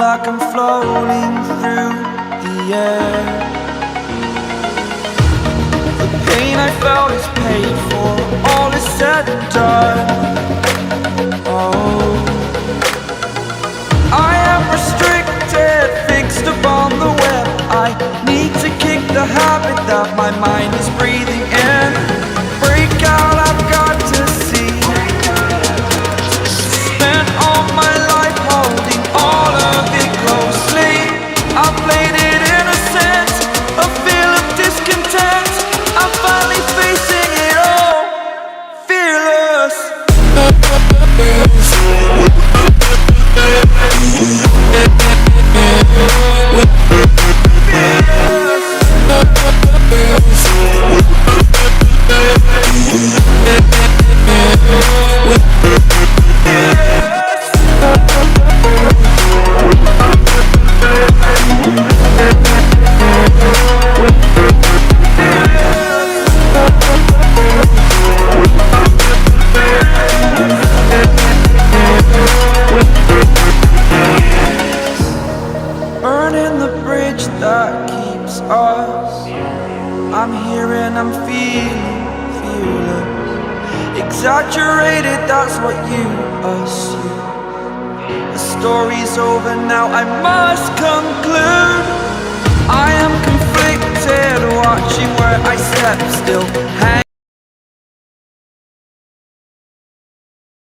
like I'm floating through the air. The pain I felt is paid for, all is said and done. Oh, I am restricted, fixed upon the web. I need to kick the habit that my mind is breathing in. Break out, I've got to see. Spent all my life holding all of it closely. I played it innocent, a feel of discontent. I'm finally facing it all, fearless. Burning the bridge that keeps us. I'm here and I'm feeling fearless. Exaggerated, that's what you assume. The story's over now, I must conclude. I am conflicted, watching where I step still.